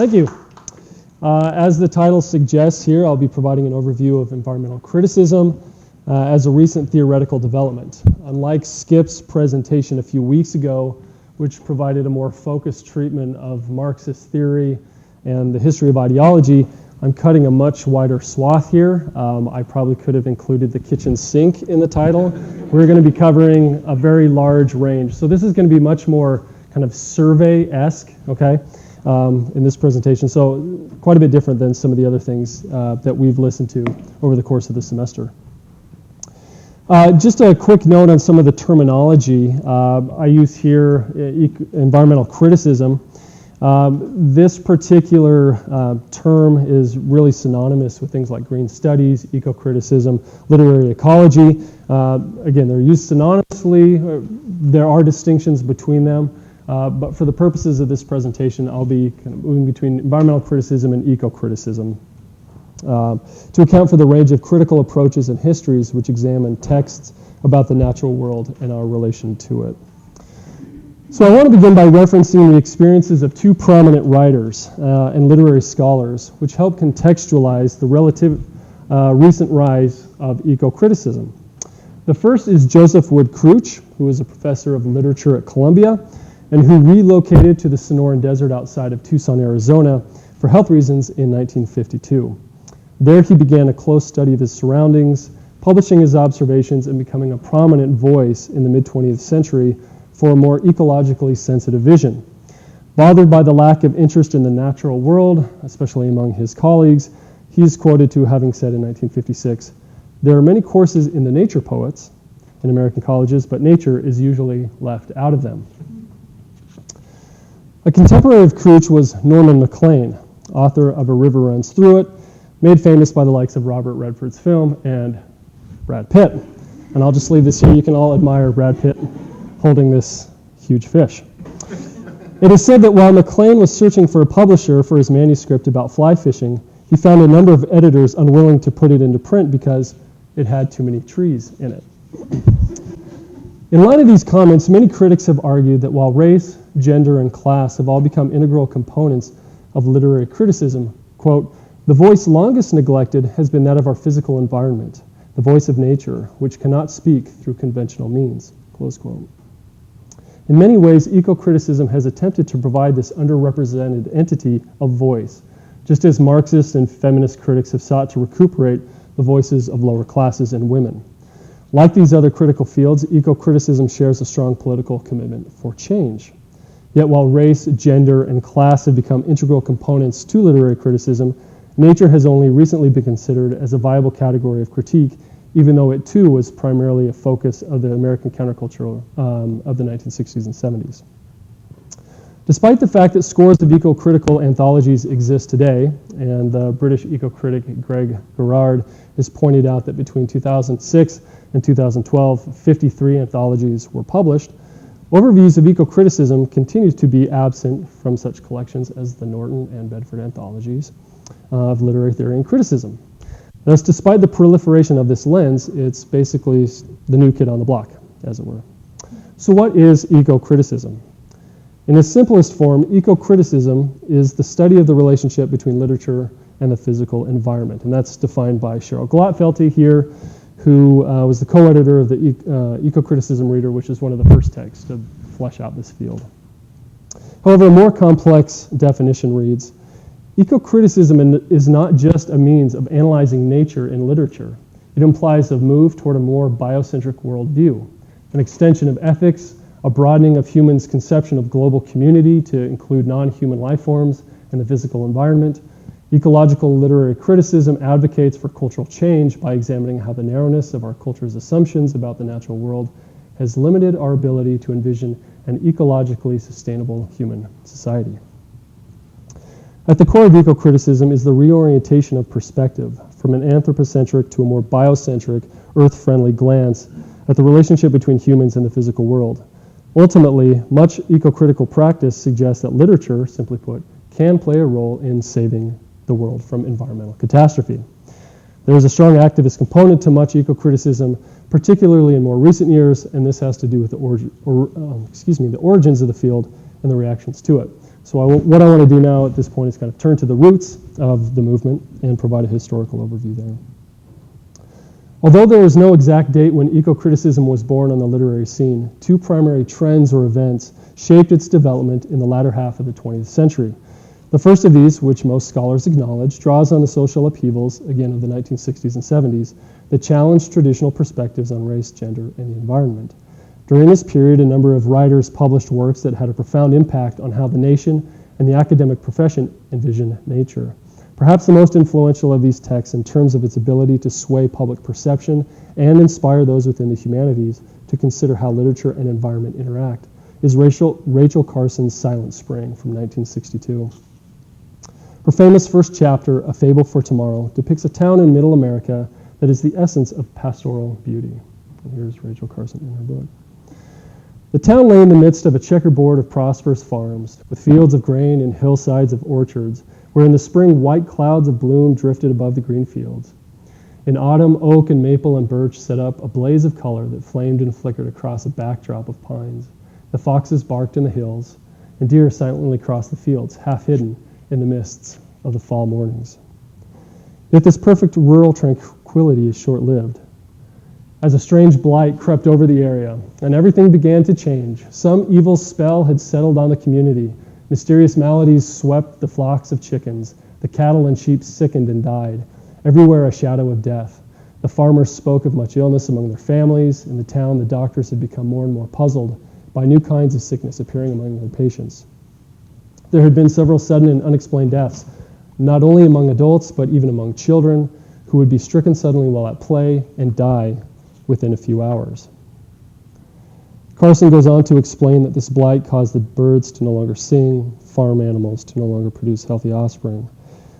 Thank you. As the title suggests here, I'll be providing an overview of environmental criticism as a recent theoretical development. Unlike Skip's presentation a few weeks ago, which provided a more focused treatment of Marxist theory and the history of ideology, I'm cutting a much wider swath here. I probably could have included the kitchen sink in the title. We're going to be covering a very large range. So this is going to be much more kind of survey-esque, okay, in this presentation. So quite a bit different than some of the other things that we've listened to over the course of the semester. Just a quick note on some of the terminology. I use here environmental criticism. This particular term is really synonymous with things like green studies, ecocriticism, literary ecology. Again, they're used synonymously. There are distinctions between them, but for the purposes of this presentation, I'll be kind of moving between environmental criticism and ecocriticism to account for the range of critical approaches and histories which examine texts about the natural world and our relation to it. So I want to begin by referencing the experiences of two prominent writers and literary scholars, which help contextualize the relative recent rise of ecocriticism. The first is Joseph Wood Crouch, who is a professor of literature at Columbia, and who relocated to the Sonoran Desert outside of Tucson, Arizona, for health reasons in 1952. There he began a close study of his surroundings, publishing his observations and becoming a prominent voice in the mid-20th century for a more ecologically sensitive vision. Bothered by the lack of interest in the natural world, especially among his colleagues, he is quoted to having said in 1956, "There are many courses in the nature poets in American colleges, but nature is usually left out of them." A contemporary of Crouch was Norman Maclean, author of A River Runs Through It, made famous by the likes of Robert Redford's film and Brad Pitt. And I'll just leave this here. You can all admire Brad Pitt holding this huge fish. It is said that while Maclean was searching for a publisher for his manuscript about fly fishing, he found a number of editors unwilling to put it into print because it had too many trees in it. In light of these comments, many critics have argued that while race, gender, and class have all become integral components of literary criticism, quote, "The voice longest neglected has been that of our physical environment, the voice of nature, which cannot speak through conventional means," close quote. In many ways, ecocriticism has attempted to provide this underrepresented entity a voice, just as Marxist and feminist critics have sought to recuperate the voices of lower classes and women. Like these other critical fields, ecocriticism shares a strong political commitment for change. Yet while race, gender, and class have become integral components to literary criticism, nature has only recently been considered as a viable category of critique, even though it too was primarily a focus of the American counterculture of the 1960s and 70s. Despite the fact that scores of eco-critical anthologies exist today, and the British eco-critic Greg Gerard has pointed out that between 2006 and 2012, 53 anthologies were published, overviews of eco-criticism continue to be absent from such collections as the Norton and Bedford anthologies of literary theory and criticism. Thus, despite the proliferation of this lens, it's basically the new kid on the block, as it were. So what is eco-criticism? In its simplest form, eco-criticism is the study of the relationship between literature and the physical environment, and that's defined by Cheryl Glattfelty here, who was the co-editor of the Eco-Criticism Reader, which is one of the first texts to flesh out this field. However, a more complex definition reads, eco-criticism is not just a means of analyzing nature in literature. It implies a move toward a more biocentric worldview, an extension of ethics, a broadening of humans' conception of global community to include non-human life forms and the physical environment. Ecological literary criticism advocates for cultural change by examining how the narrowness of our culture's assumptions about the natural world has limited our ability to envision an ecologically sustainable human society. At the core of eco-criticism is the reorientation of perspective from an anthropocentric to a more biocentric, earth-friendly glance at the relationship between humans and the physical world. Ultimately, much eco-critical practice suggests that literature, simply put, can play a role in saving the world from environmental catastrophe. There is a strong activist component to much eco-criticism, particularly in more recent years, and this has to do with the origins of the field and the reactions to it. So what I want to do now at this point is kind of turn to the roots of the movement and provide a historical overview there. Although there is no exact date when ecocriticism was born on the literary scene, two primary trends or events shaped its development in the latter half of the 20th century. The first of these, which most scholars acknowledge, draws on the social upheavals, again, of the 1960s and 70s, that challenged traditional perspectives on race, gender, and the environment. During this period, a number of writers published works that had a profound impact on how the nation and the academic profession envision nature. Perhaps the most influential of these texts in terms of its ability to sway public perception and inspire those within the humanities to consider how literature and environment interact is Rachel Carson's Silent Spring from 1962. Her famous first chapter, A Fable for Tomorrow, depicts a town in middle America that is the essence of pastoral beauty. And here's Rachel Carson in her book. The town lay in the midst of a checkerboard of prosperous farms, with fields of grain and hillsides of orchards, where in the spring white clouds of bloom drifted above the green fields. In autumn, oak and maple and birch set up a blaze of color that flamed and flickered across a backdrop of pines. The foxes barked in the hills, and deer silently crossed the fields, half hidden in the mists of the fall mornings. Yet this perfect rural tranquility is short-lived, as a strange blight crept over the area, and everything began to change. Some evil spell had settled on the community. Mysterious maladies swept the flocks of chickens. The cattle and sheep sickened and died. Everywhere a shadow of death. The farmers spoke of much illness among their families. In the town, the doctors had become more and more puzzled by new kinds of sickness appearing among their patients. There had been several sudden and unexplained deaths, not only among adults, but even among children, who would be stricken suddenly while at play and die within a few hours. Carson goes on to explain that this blight caused the birds to no longer sing, farm animals to no longer produce healthy offspring.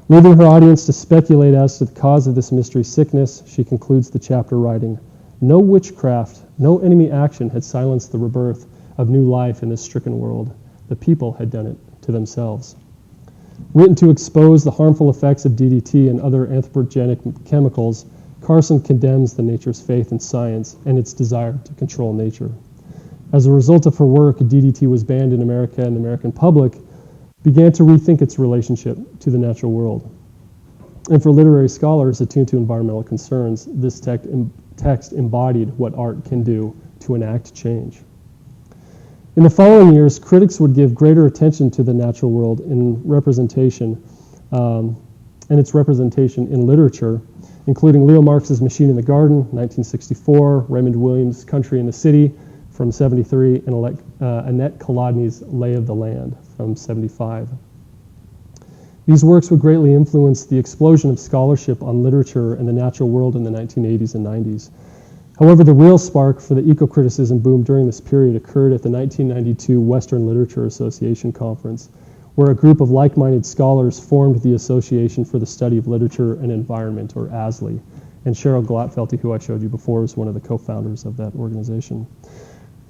Leaving her audience to speculate as to the cause of this mystery sickness, she concludes the chapter writing, "No witchcraft, no enemy action had silenced the rebirth of new life in this stricken world. The people had done it to themselves." Written to expose the harmful effects of DDT and other anthropogenic chemicals, Carson condemns the nature's faith in science and its desire to control nature. As a result of her work, DDT was banned in America, and the American public began to rethink its relationship to the natural world. And for literary scholars attuned to environmental concerns, this text embodied what art can do to enact change. In the following years, critics would give greater attention to the natural world in representation and its representation in literature, including Leo Marx's Machine in the Garden, 1964, Raymond Williams' Country in the City from 73, and Annette Kolodny's Lay of the Land from 75. These works would greatly influence the explosion of scholarship on literature and the natural world in the 1980s and 90s. However, the real spark for the ecocriticism boom during this period occurred at the 1992 Western Literature Association Conference, where a group of like-minded scholars formed the Association for the Study of Literature and Environment, or ASLE, and Cheryl Glatfelty, who I showed you before, is one of the co-founders of that organization.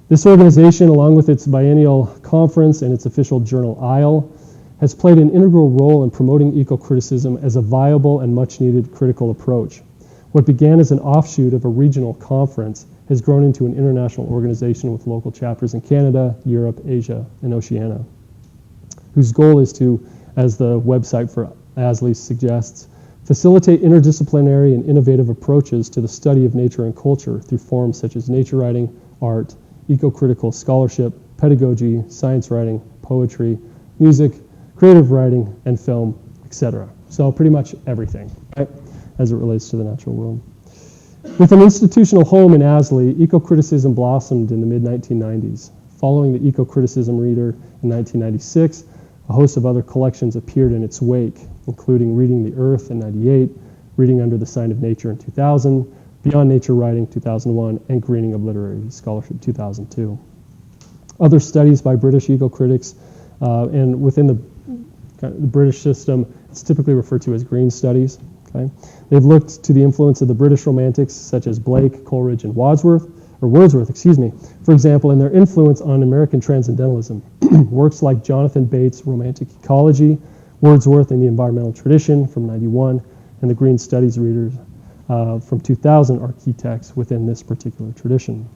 This organization, along with its biennial conference and its official journal ISLE, has played an integral role in promoting ecocriticism as a viable and much-needed critical approach. What began as an offshoot of a regional conference has grown into an international organization with local chapters in Canada, Europe, Asia, and Oceania, whose goal is to, as the website for ASLE suggests, facilitate interdisciplinary and innovative approaches to the study of nature and culture through forms such as nature writing, art, eco-critical scholarship, pedagogy, science writing, poetry, music, creative writing, and film, etc. So pretty much everything, right, as it relates to the natural world. With an institutional home in ASLE, ecocriticism blossomed in the mid-1990s. Following the ecocriticism reader in 1996, a host of other collections appeared in its wake, including Reading the Earth in 98, Reading Under the Sign of Nature in 2000, Beyond Nature Writing 2001, and Greening of Literary Scholarship 2002. Other studies by British eco-critics, and within the British system, it's typically referred to as green studies. Okay? They've looked to the influence of the British Romantics, such as Blake, Coleridge, and Wordsworth, for example, and their influence on American transcendentalism. Works like Jonathan Bates' Romantic Ecology, Wordsworth in the Environmental Tradition from 91, and the Green Studies readers from 2000 are key texts within this particular tradition.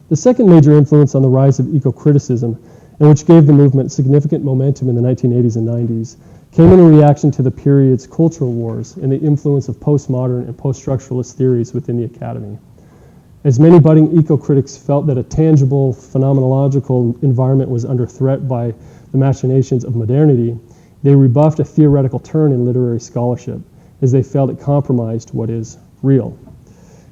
The second major influence on the rise of ecocriticism and which gave the movement significant momentum in the 1980s and 90s, came in a reaction to the period's cultural wars and the influence of postmodern and post-structuralist theories within the academy. As many budding eco-critics felt that a tangible, phenomenological environment was under threat by the machinations of modernity, they rebuffed a theoretical turn in literary scholarship, as they felt it compromised what is real.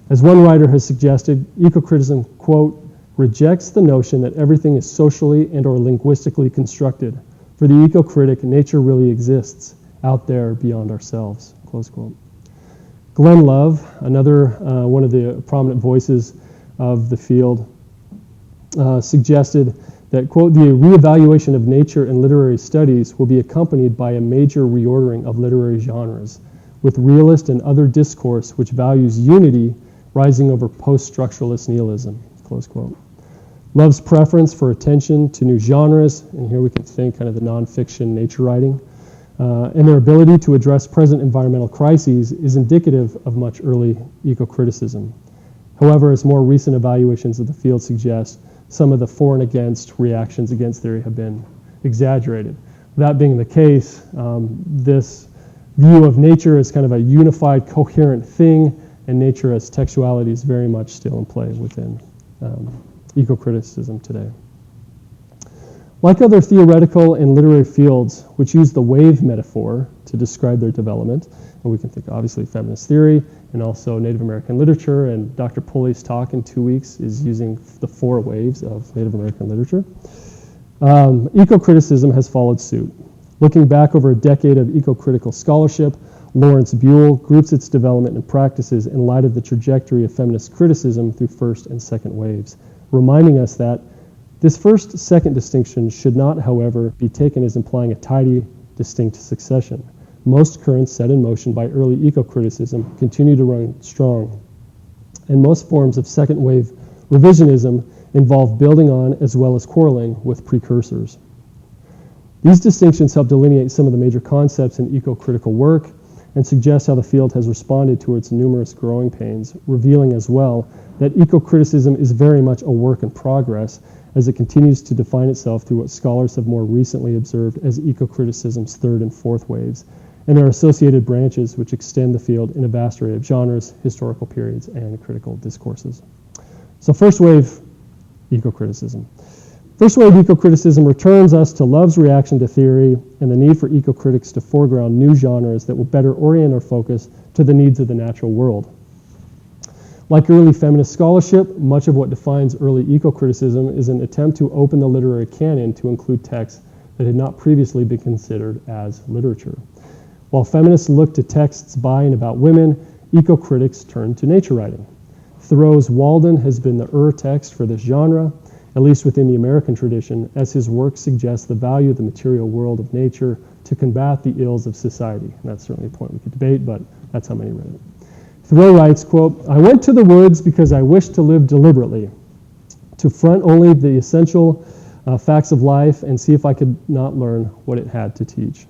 As one writer has suggested, eco-criticism, quote, rejects the notion that everything is socially and or linguistically constructed. For the eco-critic, nature really exists out there beyond ourselves, close quote. Glenn Love, another one of the prominent voices of the field, suggested that, quote, the reevaluation of nature in literary studies will be accompanied by a major reordering of literary genres, with realist and other discourse which values unity rising over post-structuralist nihilism, close quote. Love's preference for attention to new genres, and here we can think kind of the nonfiction nature writing, and their ability to address present environmental crises is indicative of much early eco-criticism. However, as more recent evaluations of the field suggest, some of the for and against reactions against theory have been exaggerated. That being the case, this view of nature as kind of a unified, coherent thing, and nature as textuality is very much still in play within eco-criticism today. Like other theoretical and literary fields which use the wave metaphor to describe their development, and we can think obviously feminist theory and also Native American literature, and Dr. Pulley's talk in 2 weeks is using the 4 waves of Native American literature. Eco-criticism has followed suit. Looking back over a decade of eco-critical scholarship, Lawrence Buell groups its development and practices in light of the trajectory of feminist criticism through first and second waves, reminding us that this first-second distinction should not, however, be taken as implying a tidy, distinct succession. Most currents set in motion by early eco-criticism continue to run strong, and most forms of second-wave revisionism involve building on as well as quarreling with precursors. These distinctions help delineate some of the major concepts in eco-critical work and suggest how the field has responded to its numerous growing pains, revealing as well that eco-criticism is very much a work in progress as it continues to define itself through what scholars have more recently observed as eco-criticism's third and fourth waves, and their associated branches which extend the field in a vast array of genres, historical periods, and critical discourses. So first wave eco-criticism. First wave eco-criticism returns us to Love's reaction to theory and the need for eco-critics to foreground new genres that will better orient our focus to the needs of the natural world. Like early feminist scholarship, much of what defines early eco-criticism is an attempt to open the literary canon to include texts that had not previously been considered as literature. While feminists look to texts by and about women, eco-critics turn to nature writing. Thoreau's Walden has been the text for this genre, at least within the American tradition, as his work suggests the value of the material world of nature to combat the ills of society. And that's certainly a point we could debate, but that's how many read it. Thoreau writes, quote, I went to the woods because I wished to live deliberately, to front only the essential facts of life and see if I could not learn what it had to teach.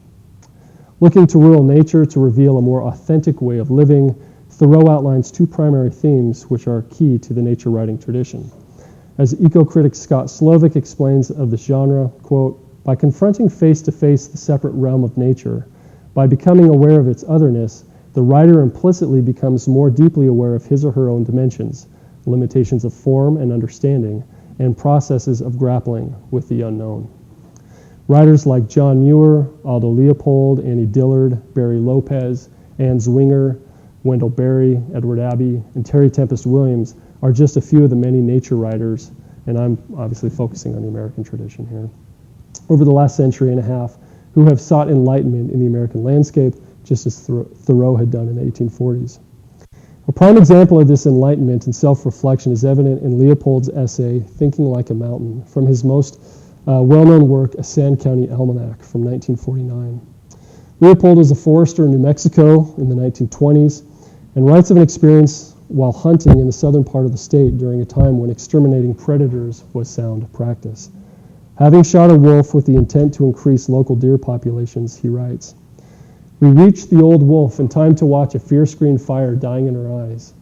Looking to rural nature to reveal a more authentic way of living, Thoreau outlines 2 primary themes which are key to the nature writing tradition. As eco-critic Scott Slovic explains of this genre, quote, by confronting face-to-face the separate realm of nature, by becoming aware of its otherness, the writer implicitly becomes more deeply aware of his or her own dimensions, limitations of form and understanding, and processes of grappling with the unknown. Writers like John Muir, Aldo Leopold, Annie Dillard, Barry Lopez, Ann Zwinger, Wendell Berry, Edward Abbey, and Terry Tempest Williams are just a few of the many nature writers, and I'm obviously focusing on the American tradition here, over the last century and a half, who have sought enlightenment in the American landscape, just as Thoreau had done in the 1840s. A prime example of this enlightenment and self-reflection is evident in Leopold's essay, Thinking Like a Mountain, from his most well-known work, A Sand County Almanac, from 1949. Leopold was a forester in New Mexico in the 1920s and writes of an experience while hunting in the southern part of the state during a time when exterminating predators was sound practice. Having shot a wolf with the intent to increase local deer populations, he writes, we reached the old wolf in time to watch a fierce green fire dying in her eyes.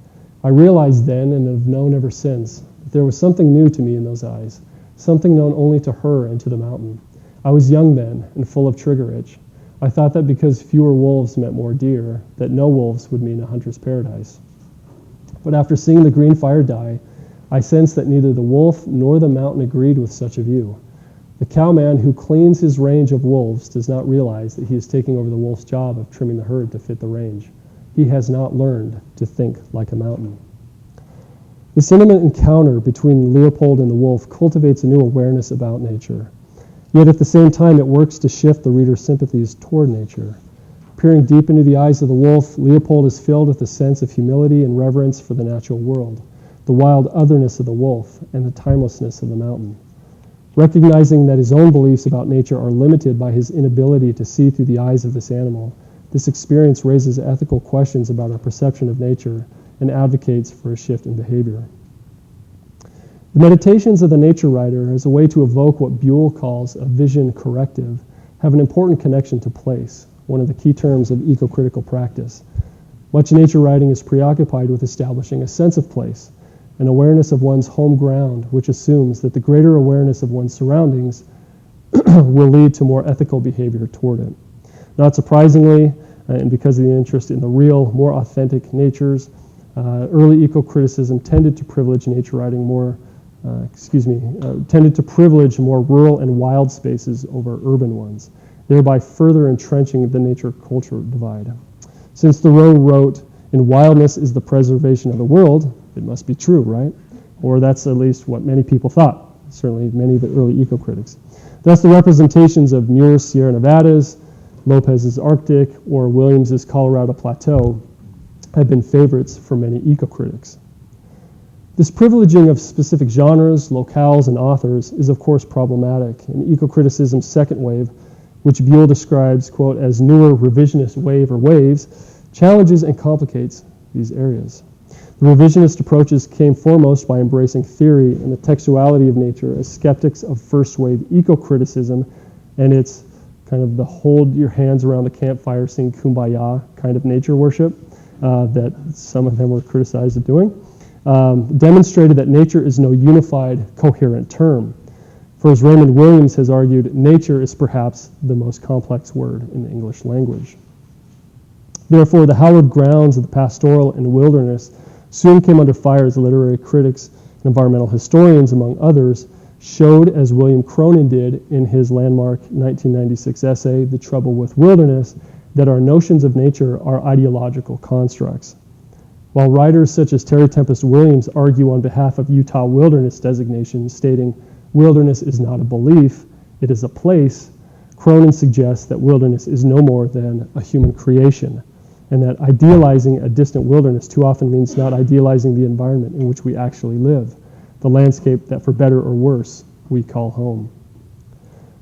I realized then, and have known ever since, that there was something new to me in those eyes, something known only to her and to the mountain. I was young then and full of trigger itch. I thought that because fewer wolves meant more deer, that no wolves would mean a hunter's paradise. But after seeing the green fire die, I sensed that neither the wolf nor the mountain agreed with such a view. The cowman who cleans his range of wolves does not realize that he is taking over the wolf's job of trimming the herd to fit the range. He has not learned to think like a mountain. This intimate encounter between Leopold and the wolf cultivates a new awareness about nature. Yet at the same time, it works to shift the reader's sympathies toward nature. Peering deep into the eyes of the wolf, Leopold is filled with a sense of humility and reverence for the natural world, the wild otherness of the wolf, and the timelessness of the mountain. Recognizing that his own beliefs about nature are limited by his inability to see through the eyes of this animal, this experience raises ethical questions about our perception of nature and advocates for a shift in behavior. The Meditations of the Nature Writer, as a way to evoke what Buell calls a vision corrective, have an important connection to place, one of the key terms of eco-critical practice. Much nature writing is preoccupied with establishing a sense of place, an awareness of one's home ground, which assumes that the greater awareness of one's surroundings will lead to more ethical behavior toward it. Not surprisingly, and because of the interest in the real, more authentic natures, early eco-criticism tended to privilege nature writing tended to privilege more rural and wild spaces over urban ones, thereby further entrenching the nature-culture divide. Since Thoreau wrote, "In wildness is the preservation of the world," it must be true, right? Or that's at least what many people thought, certainly many of the early eco-critics. Thus, the representations of Muir's Sierra Nevadas, Lopez's Arctic, or Williams's Colorado Plateau have been favorites for many eco-critics. This privileging of specific genres, locales, and authors is of course problematic, and eco-criticism's second wave, which Buell describes, quote, as newer revisionist wave or waves, challenges and complicates these areas. The revisionist approaches came foremost by embracing theory and the textuality of nature as skeptics of first wave eco-criticism and its kind of the hold your hands around the campfire, sing kumbaya kind of nature worship that some of them were criticized of doing. Demonstrated that nature is no unified, coherent term. For as Raymond Williams has argued, nature is perhaps the most complex word in the English language. Therefore, the hallowed grounds of the pastoral and wilderness soon came under fire as literary critics and environmental historians, among others, showed, as William Cronin did in his landmark 1996 essay, The Trouble with Wilderness, that our notions of nature are ideological constructs. While writers such as Terry Tempest Williams argue on behalf of Utah wilderness designation, stating, wilderness is not a belief, it is a place, Cronin suggests that wilderness is no more than a human creation, and that idealizing a distant wilderness too often means not idealizing the environment in which we actually live, the landscape that, for better or worse, we call home.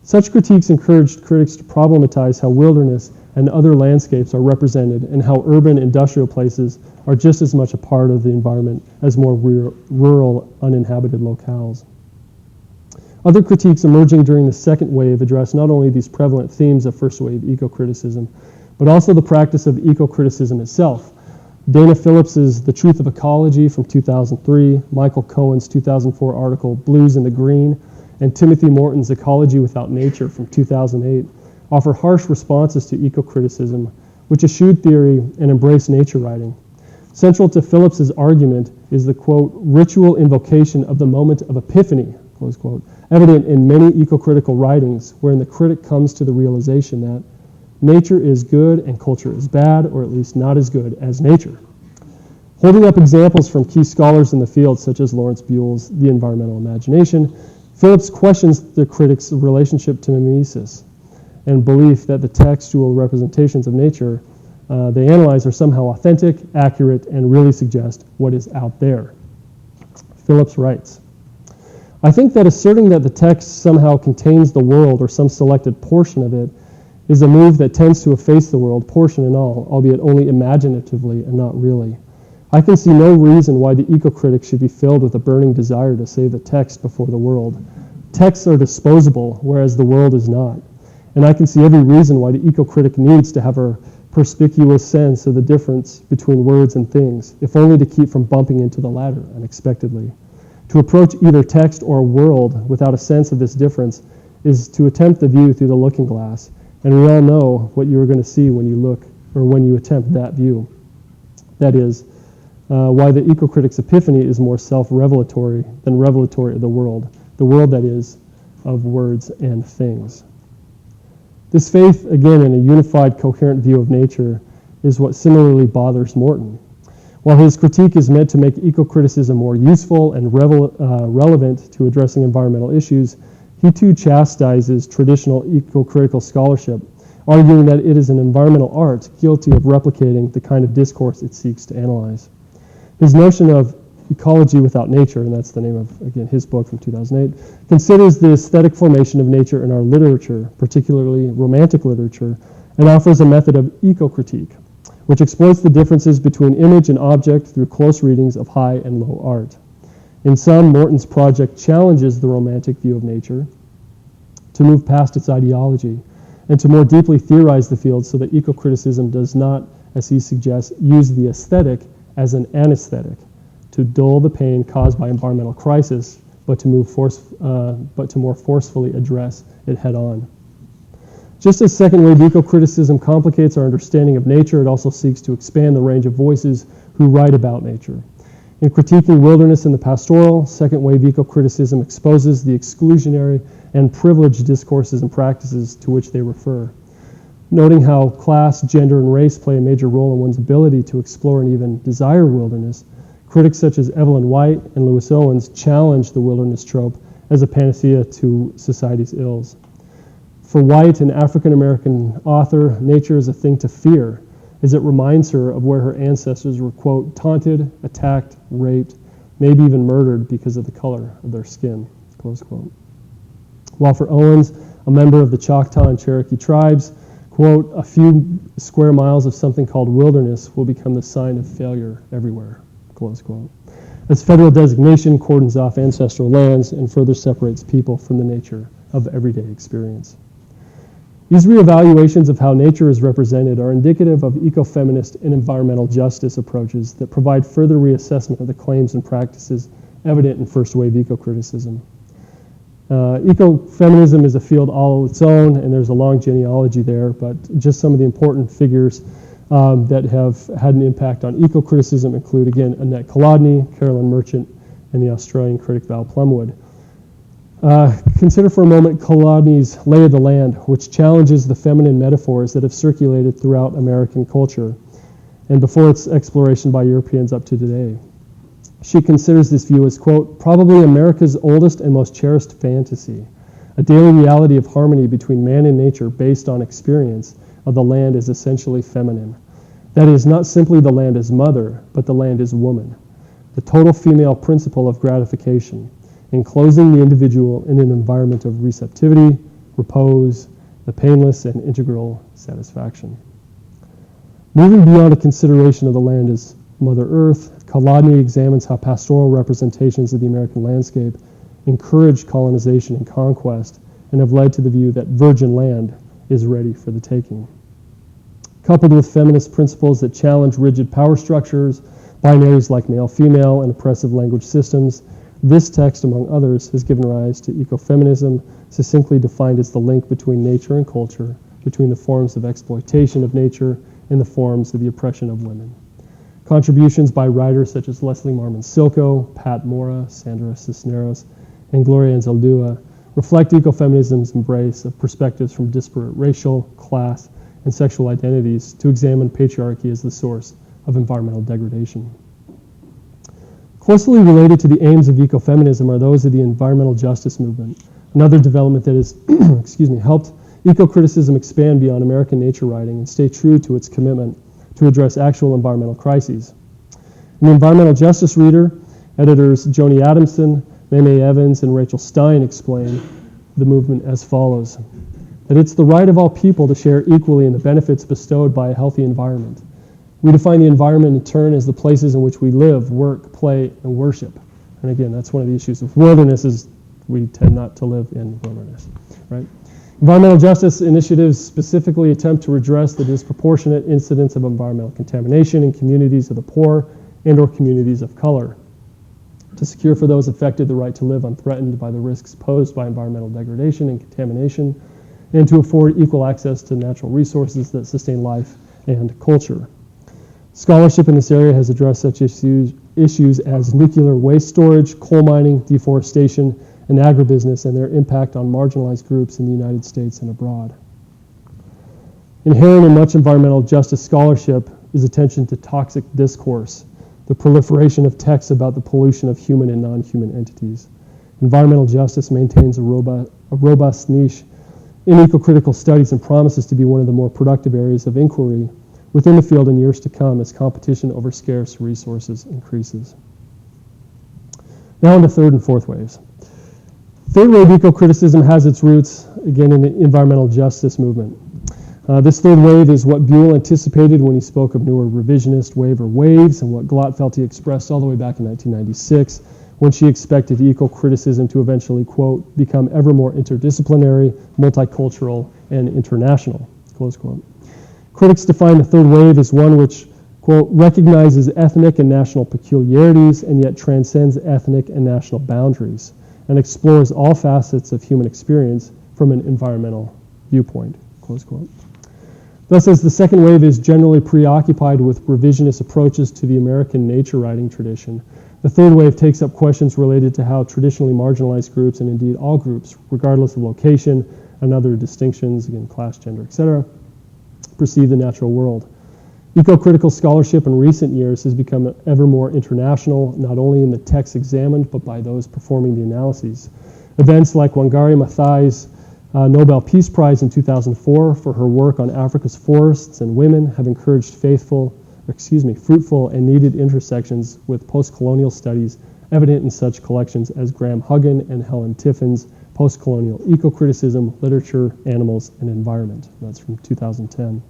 Such critiques encouraged critics to problematize how wilderness and other landscapes are represented and how urban industrial places are just as much a part of the environment as more rural, uninhabited locales. Other critiques emerging during the second wave address not only these prevalent themes of first wave eco-criticism, but also the practice of eco-criticism itself. Dana Phillips's The Truth of Ecology from 2003, Michael Cohen's 2004 article Blues in the Green, and Timothy Morton's Ecology Without Nature from 2008 offer harsh responses to eco-criticism, which eschewed theory and embraced nature writing. Central to Phillips's argument is the, quote, ritual invocation of the moment of epiphany, close quote, evident in many eco-critical writings, wherein the critic comes to the realization that nature is good and culture is bad, or at least not as good as nature. Holding up examples from key scholars in the field, such as Lawrence Buell's The Environmental Imagination, Phillips questions the critic's relationship to mimesis and belief that the textual representations of nature they analyze are somehow authentic, accurate, and really suggest what is out there. Phillips writes, I think that asserting that the text somehow contains the world or some selected portion of it is a move that tends to efface the world, portion and all, albeit only imaginatively and not really. I can see no reason why the eco-critic should be filled with a burning desire to save the text before the world. Texts are disposable, whereas the world is not. And I can see every reason why the eco-critic needs to have a perspicuous sense of the difference between words and things, if only to keep from bumping into the latter unexpectedly. To approach either text or world without a sense of this difference is to attempt the view through the looking glass, and we all know what you are going to see when you look or when you attempt that view. That is, why the eco-critic's epiphany is more self-revelatory than revelatory of the world that is, of words and things. This faith, again, in a unified, coherent view of nature is what similarly bothers Morton. While his critique is meant to make eco-criticism more useful and relevant to addressing environmental issues, he too chastises traditional eco-critical scholarship, arguing that it is an environmental art guilty of replicating the kind of discourse it seeks to analyze. His notion of ecology without nature, and that's the name of, again, his book from 2008, considers the aesthetic formation of nature in our literature, particularly romantic literature, and offers a method of eco-critique, which exploits the differences between image and object through close readings of high and low art. In sum, Morton's project challenges the romantic view of nature to move past its ideology and to more deeply theorize the field so that eco-criticism does not, as he suggests, use the aesthetic as an anesthetic to dull the pain caused by environmental crisis, but to more forcefully address it head on. Just as second-wave eco-criticism complicates our understanding of nature, it also seeks to expand the range of voices who write about nature. In critiquing wilderness in the pastoral, second-wave eco-criticism exposes the exclusionary and privileged discourses and practices to which they refer. Noting how class, gender, and race play a major role in one's ability to explore and even desire wilderness, critics such as Evelyn White and Lewis Owens challenge the wilderness trope as a panacea to society's ills. For White, an African-American author, nature is a thing to fear, as it reminds her of where her ancestors were, quote, taunted, attacked, raped, maybe even murdered because of the color of their skin, close quote. While for Owens, a member of the Choctaw and Cherokee tribes, quote, a few square miles of something called wilderness will become the sign of failure everywhere, close quote. As federal designation cordons off ancestral lands and further separates people from the nature of everyday experience. These reevaluations of how nature is represented are indicative of ecofeminist and environmental justice approaches that provide further reassessment of the claims and practices evident in first-wave eco-criticism. Ecofeminism is a field all its own, and there's a long genealogy there, but just some of the important figures that have had an impact on eco-criticism include, again, Annette Kolodny, Carolyn Merchant, and the Australian critic Val Plumwood. Consider for a moment Kolodny's Lay of the Land, which challenges the feminine metaphors that have circulated throughout American culture and before its exploration by Europeans up to today. She considers this view as, quote, probably America's oldest and most cherished fantasy, a daily reality of harmony between man and nature based on experience of the land as essentially feminine. That is, not simply the land as mother, but the land as woman, the total female principle of gratification, enclosing the individual in an environment of receptivity, repose, the painless and integral satisfaction. Moving beyond a consideration of the land as Mother Earth, Kolodny examines how pastoral representations of the American landscape encourage colonization and conquest and have led to the view that virgin land is ready for the taking. Coupled with feminist principles that challenge rigid power structures, binaries like male-female, and oppressive language systems, this text, among others, has given rise to ecofeminism, succinctly defined as the link between nature and culture, between the forms of exploitation of nature and the forms of the oppression of women. Contributions by writers such as Leslie Marmon Silko, Pat Mora, Sandra Cisneros, and Gloria Anzaldúa reflect ecofeminism's embrace of perspectives from disparate racial, class, and sexual identities to examine patriarchy as the source of environmental degradation. Closely related to the aims of ecofeminism are those of the environmental justice movement, another development that has helped eco-criticism expand beyond American nature writing and stay true to its commitment to address actual environmental crises. In the Environmental Justice Reader, editors Joni Adamson, Meme Evans, and Rachel Stein explain the movement as follows: that it's the right of all people to share equally in the benefits bestowed by a healthy environment. We define the environment in turn as the places in which we live, work, play, and worship. And again, that's one of the issues with wilderness is we tend not to live in wilderness, right? Environmental justice initiatives specifically attempt to redress the disproportionate incidence of environmental contamination in communities of the poor and or communities of color. to secure for those affected the right to live unthreatened by the risks posed by environmental degradation and contamination, and to afford equal access to natural resources that sustain life and culture. Scholarship in this area has addressed such issues as nuclear waste storage, coal mining, deforestation, and agribusiness, and their impact on marginalized groups in the United States and abroad. Inherent in much environmental justice scholarship is attention to toxic discourse, the proliferation of texts about the pollution of human and non-human entities. Environmental justice maintains a robust niche in ecocritical studies and promises to be one of the more productive areas of inquiry within the field in years to come as competition over scarce resources increases. Now into third and fourth waves. Third wave ecocriticism has its roots, again, in the environmental justice movement. This third wave is what Buell anticipated when he spoke of newer revisionist wave or waves, and what Glotfelty expressed all the way back in 1996 when she expected ecocriticism to eventually, quote, become ever more interdisciplinary, multicultural, and international, close quote. Critics define the third wave as one which, quote, recognizes ethnic and national peculiarities and yet transcends ethnic and national boundaries and explores all facets of human experience from an environmental viewpoint, close quote. Thus, as the second wave is generally preoccupied with revisionist approaches to the American nature writing tradition, the third wave takes up questions related to how traditionally marginalized groups, and indeed all groups, regardless of location and other distinctions, again, class, gender, etc., perceive the natural world. Ecocritical scholarship in recent years has become ever more international, not only in the texts examined, but by those performing the analyses. Events like Wangari Maathai's Nobel Peace Prize in 2004 for her work on Africa's forests and women have encouraged fruitful and needed intersections with post-colonial studies evident in such collections as Graham Huggan and Helen Tiffin's Post-Colonial Ecocriticism, Literature, Animals, and Environment. That's from 2010.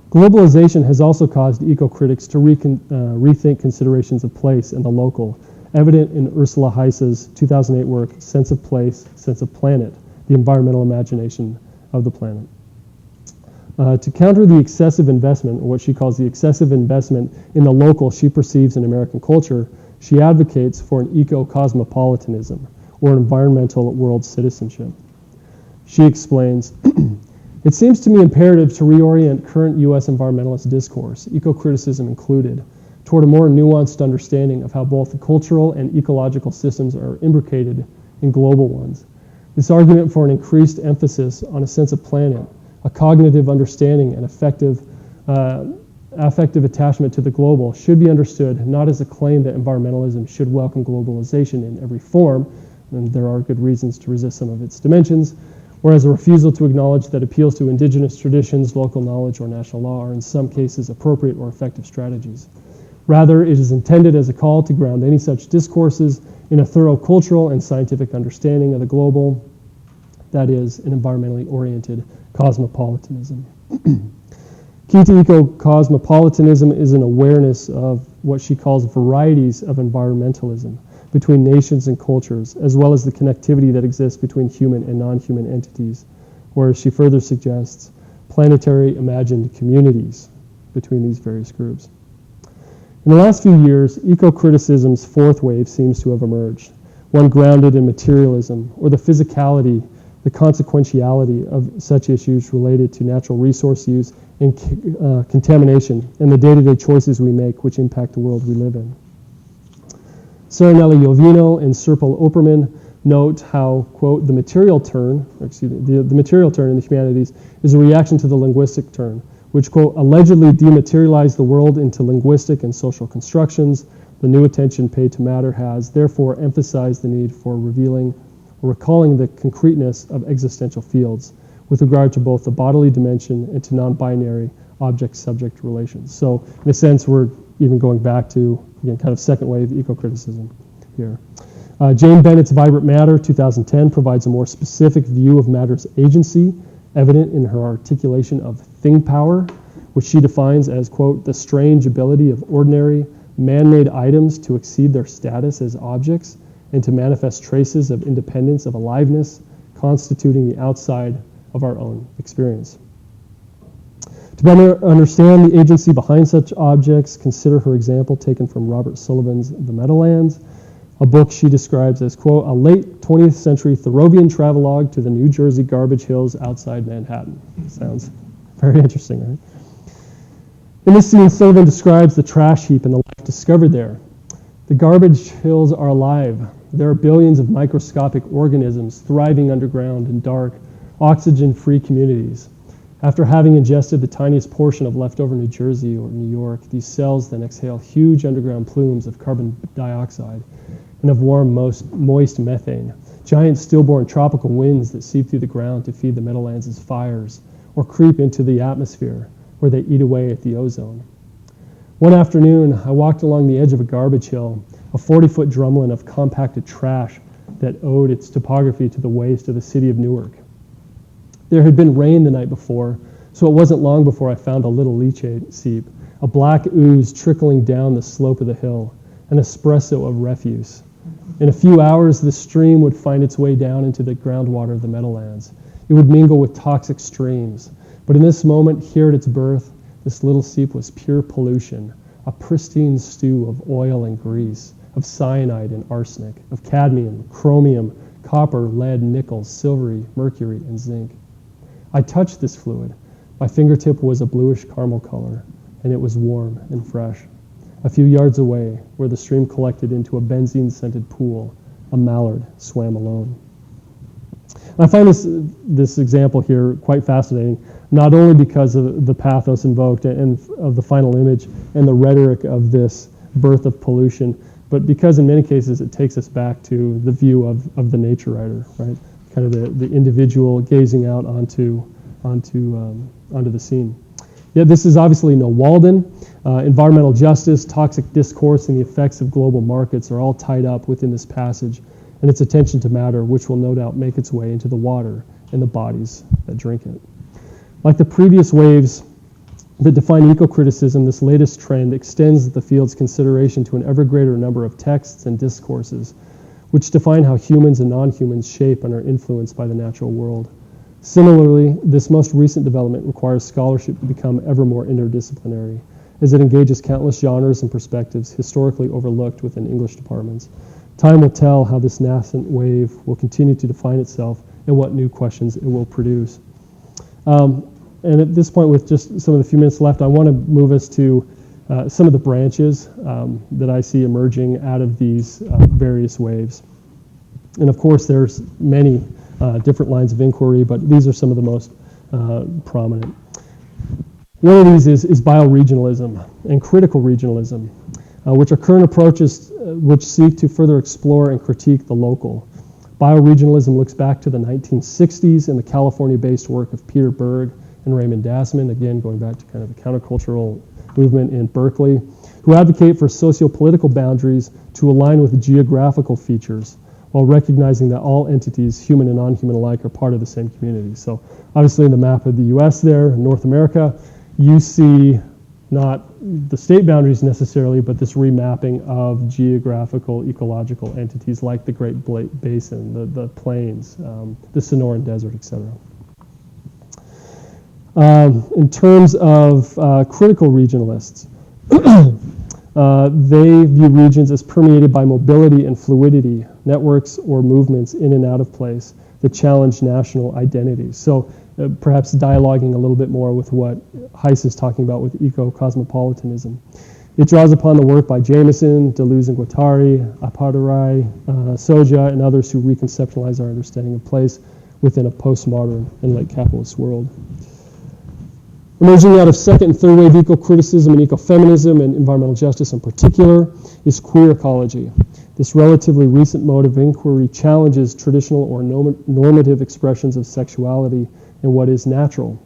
Globalization has also caused ecocritics to rethink considerations of place and the local, evident in Ursula Heiss's 2008 work, Sense of Place, Sense of Planet, the environmental imagination of the planet. To counter the excessive investment, or what she calls the excessive investment in the local she perceives in American culture, she advocates for an eco-cosmopolitanism, or environmental world citizenship. She explains, it seems to me imperative to reorient current U.S. environmentalist discourse, ecocriticism included, toward a more nuanced understanding of how both the cultural and ecological systems are imbricated in global ones. This argument for an increased emphasis on a sense of planet, a cognitive understanding, and affective attachment to the global should be understood not as a claim that environmentalism should welcome globalization in every form, and there are good reasons to resist some of its dimensions, or as a refusal to acknowledge that appeals to indigenous traditions, local knowledge, or national law are in some cases appropriate or effective strategies. Rather, it is intended as a call to ground any such discourses in a thorough cultural and scientific understanding of the global, that is, an environmentally oriented cosmopolitanism. Key to eco-cosmopolitanism is an awareness of what she calls varieties of environmentalism between nations and cultures, as well as the connectivity that exists between human and non-human entities, or as she further suggests, planetary imagined communities between these various groups. In the last few years, ecocriticism's fourth wave seems to have emerged, one grounded in materialism, or the physicality, the consequentiality of such issues related to natural resource use and contamination, and the day-to-day choices we make which impact the world we live in. Serenelli Jovino and Serpil Opperman note how, quote, the material turn in the humanities is a reaction to the linguistic turn, which, quote, allegedly dematerialized the world into linguistic and social constructions. The new attention paid to matter has, therefore, emphasized the need for revealing or recalling the concreteness of existential fields with regard to both the bodily dimension and to non-binary object-subject relations. So, in a sense, we're even going back to, again, kind of second wave ecocriticism here. Jane Bennett's Vibrant Matter, 2010, provides a more specific view of matter's agency, evident in her articulation of thing power, which she defines as, quote, the strange ability of ordinary, man-made items to exceed their status as objects and to manifest traces of independence of aliveness, constituting the outside of our own experience. To better understand the agency behind such objects, consider her example taken from Robert Sullivan's The Meadowlands. a book she describes as, quote, a late 20th century Thoreauvian travelogue to the New Jersey garbage hills outside Manhattan. Sounds very interesting, right? In this scene, Sullivan describes the trash heap and the life discovered there. The garbage hills are alive. There are billions of microscopic organisms thriving underground in dark, oxygen-free communities. After having ingested the tiniest portion of leftover New Jersey or New York, these cells then exhale huge underground plumes of carbon dioxide and of warm, moist methane, giant stillborn tropical winds that seep through the ground to feed the Meadowlands' fires or creep into the atmosphere, where they eat away at the ozone. One afternoon, I walked along the edge of a garbage hill, a 40-foot drumlin of compacted trash that owed its topography to the waste of the city of Newark. There had been rain the night before, so it wasn't long before I found a little leachate seep, a black ooze trickling down the slope of the hill, an espresso of refuse. In a few hours, the stream would find its way down into the groundwater of the Meadowlands. It would mingle with toxic streams. But in this moment, here at its birth, this little seep was pure pollution, a pristine stew of oil and grease, of cyanide and arsenic, of cadmium, chromium, copper, lead, nickel, silvery, mercury, and zinc. I touched this fluid. My fingertip was a bluish caramel color, and it was warm and fresh. A few yards away, where the stream collected into a benzene-scented pool, a mallard swam alone. I find this example here quite fascinating, not only because of the pathos invoked and of the final image and the rhetoric of this birth of pollution, but because in many cases it takes us back to the view of the nature writer, right? Kind of the individual gazing out onto the scene. Yeah, this is obviously no Walden. Environmental justice, toxic discourse, and the effects of global markets are all tied up within this passage, and its attention to matter, which will no doubt make its way into the water and the bodies that drink it. Like the previous waves that define ecocriticism, this latest trend extends the field's consideration to an ever greater number of texts and discourses, which define how humans and non-humans shape and are influenced by the natural world. Similarly, this most recent development requires scholarship to become ever more interdisciplinary, as it engages countless genres and perspectives historically overlooked within English departments. Time will tell how this nascent wave will continue to define itself and what new questions it will produce. And at this point, with just some of the few minutes left, I want to move us to some of the branches that I see emerging out of these various waves. And of course, there's many different lines of inquiry, but these are some of the most prominent. One of these is bioregionalism and critical regionalism, which are current approaches which seek to further explore and critique the local. Bioregionalism looks back to the 1960s and the California-based work of Peter Berg and Raymond Dasman, again going back to kind of the countercultural movement in Berkeley, who advocate for socio-political boundaries to align with geographical features while recognizing that all entities, human and non-human alike, are part of the same community. So obviously in the map of the US there, North America, you see not the state boundaries necessarily, but this remapping of geographical, ecological entities like the Great Basin, the plains, the Sonoran Desert, etc. In terms of critical regionalists, they view regions as permeated by mobility and fluidity, networks or movements in and out of place that challenge national identities. So perhaps dialoguing a little bit more with what Heiss is talking about with eco-cosmopolitanism. It draws upon the work by Jameson, Deleuze and Guattari, Appadurai, Soja, and others who reconceptualize our understanding of place within a postmodern and late capitalist world. Emerging out of second and third wave eco-criticism and ecofeminism and environmental justice in particular is queer ecology. This relatively recent mode of inquiry challenges traditional or normative expressions of sexuality and what is natural.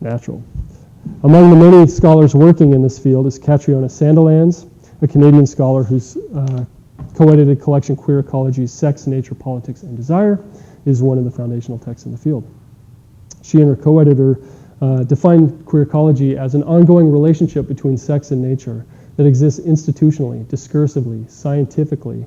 Among the many scholars working in this field is Catriona Sandilands, a Canadian scholar whose co-edited collection Queer Ecology, Sex, Nature, Politics, and Desire is one of the foundational texts in the field. She and her co-editor define queer ecology as an ongoing relationship between sex and nature that exists institutionally, discursively, scientifically,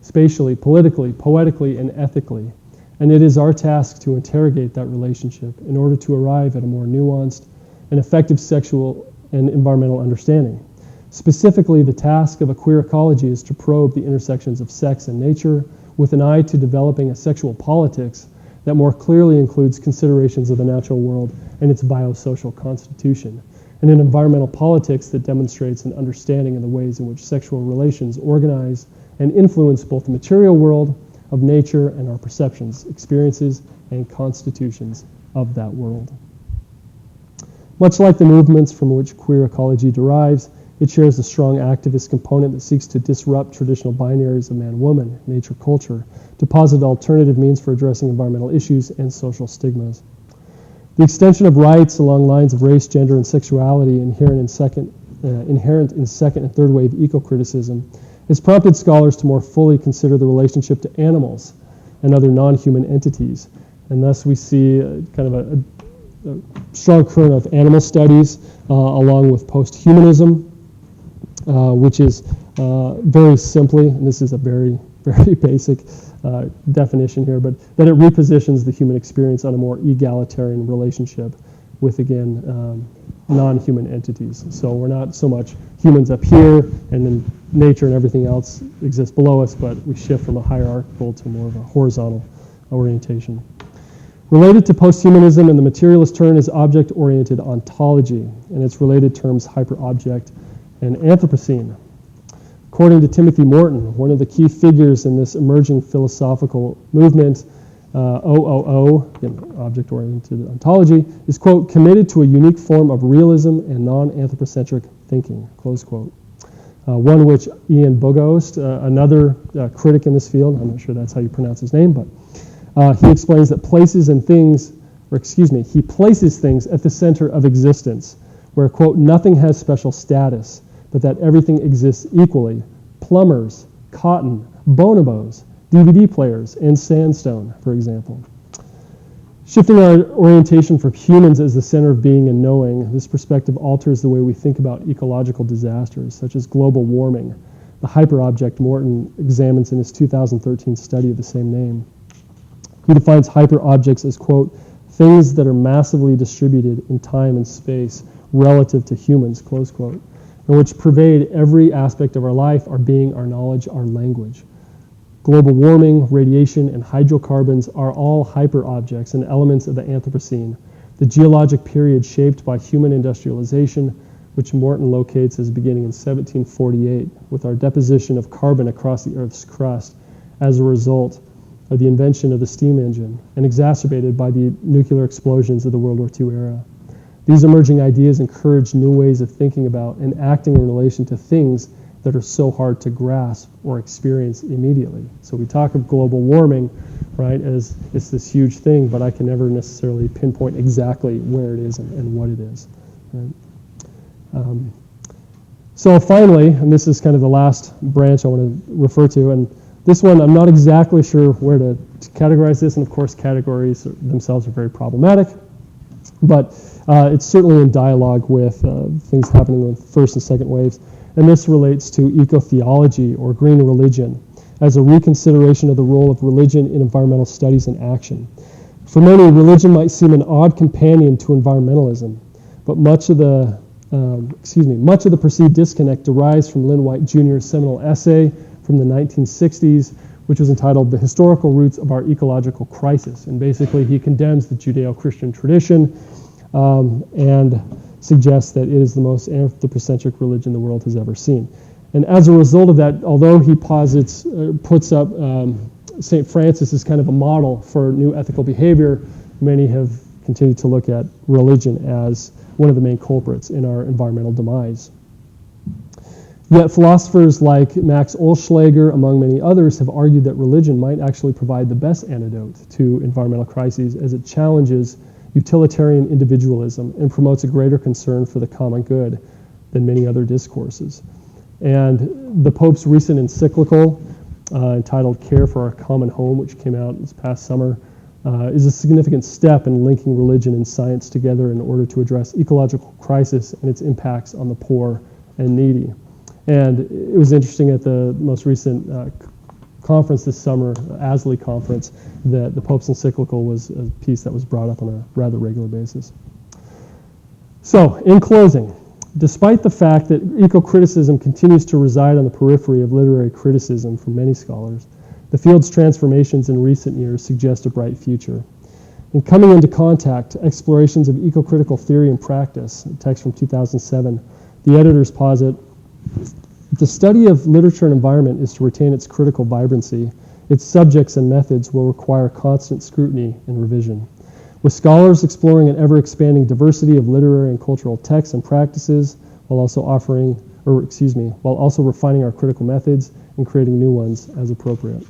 spatially, politically, poetically, and ethically. And it is our task to interrogate that relationship in order to arrive at a more nuanced and effective sexual and environmental understanding. Specifically, the task of a queer ecology is to probe the intersections of sex and nature with an eye to developing a sexual politics that more clearly includes considerations of the natural world and its biosocial constitution, and an environmental politics that demonstrates an understanding of the ways in which sexual relations organize and influence both the material world of nature and our perceptions, experiences, and constitutions of that world. Much like the movements from which queer ecology derives, it shares a strong activist component that seeks to disrupt traditional binaries of man-woman, nature-culture, to posit alternative means for addressing environmental issues and social stigmas. The extension of rights along lines of race, gender, and sexuality inherent in second and third wave ecocriticism has prompted scholars to more fully consider the relationship to animals and other non-human entities. And thus we see kind of a strong current of animal studies along with post-humanism, which is very simply, and this is a very, very basic definition here, but that it repositions the human experience on a more egalitarian relationship with, again, non-human entities. So we're not so much humans up here and then nature and everything else exists below us, but we shift from a hierarchical to more of a horizontal orientation. Related to posthumanism and the materialist turn is object-oriented ontology, and its related terms hyperobject and Anthropocene. According to Timothy Morton, one of the key figures in this emerging philosophical movement, OOO, object-oriented ontology, is, quote, committed to a unique form of realism and non-anthropocentric thinking, close quote. One which Ian Bogost, another critic in this field, I'm not sure that's how you pronounce his name, but he explains that he places things at the center of existence, where, quote, nothing has special status, but that everything exists equally. Plumbers, cotton, bonobos, DVD players, and sandstone, for example. Shifting our orientation from humans as the center of being and knowing, this perspective alters the way we think about ecological disasters, such as global warming, the hyperobject Morton examines in his 2013 study of the same name. He defines hyperobjects as, quote, things that are massively distributed in time and space relative to humans, close quote, and which pervade every aspect of our life, our being, our knowledge, our language. Global warming, radiation, and hydrocarbons are all hyperobjects and elements of the Anthropocene, the geologic period shaped by human industrialization, which Morton locates as beginning in 1748, with our deposition of carbon across the Earth's crust as a result of the invention of the steam engine, and exacerbated by the nuclear explosions of the World War II era. These emerging ideas encourage new ways of thinking about and acting in relation to things that are so hard to grasp or experience immediately. So we talk of global warming, right, as it's this huge thing, but I can never necessarily pinpoint exactly where it is and what it is. Right? So finally, and this is kind of the last branch I want to refer to, and this one I'm not exactly sure where to categorize this, and of course categories themselves are very problematic, but it's certainly in dialogue with things happening with first and second waves. And this relates to eco-theology or green religion as a reconsideration of the role of religion in environmental studies and action. For many, religion might seem an odd companion to environmentalism, but much of the perceived disconnect derives from Lynn White Jr.'s seminal essay from the 1960s, which was entitled The Historical Roots of Our Ecological Crisis. And basically he condemns the Judeo-Christian tradition and suggests that it is the most anthropocentric religion the world has ever seen. And as a result of that, although he puts up St. Francis as kind of a model for new ethical behavior, many have continued to look at religion as one of the main culprits in our environmental demise. Yet philosophers like Max Olschlager, among many others, have argued that religion might actually provide the best antidote to environmental crises, as it challenges utilitarian individualism and promotes a greater concern for the common good than many other discourses. And the Pope's recent encyclical entitled Care for Our Common Home, which came out this past summer, is a significant step in linking religion and science together in order to address ecological crisis and its impacts on the poor and needy. And it was interesting at the most recent conference this summer, ASLE conference, that the Pope's encyclical was a piece that was brought up on a rather regular basis. So, in closing, Despite the fact that eco-criticism continues to reside on the periphery of literary criticism for many scholars, the field's transformations in recent years suggest a bright future. In Coming into Contact, Explorations of Eco-Critical Theory and Practice, a text from 2007, the editors posit, the study of literature and environment is to retain its critical vibrancy. Its subjects and methods will require constant scrutiny and revision. With scholars exploring an ever-expanding diversity of literary and cultural texts and practices, while also refining our critical methods and creating new ones as appropriate.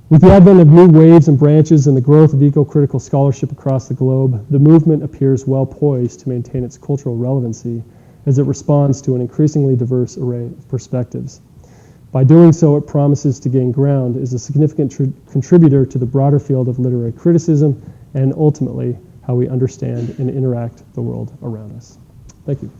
With the advent of new waves and branches and the growth of eco-critical scholarship across the globe, the movement appears well poised to maintain its cultural relevancy as it responds to an increasingly diverse array of perspectives. By doing so, it promises to gain ground as a significant contributor to the broader field of literary criticism and ultimately how we understand and interact the world around us. Thank you.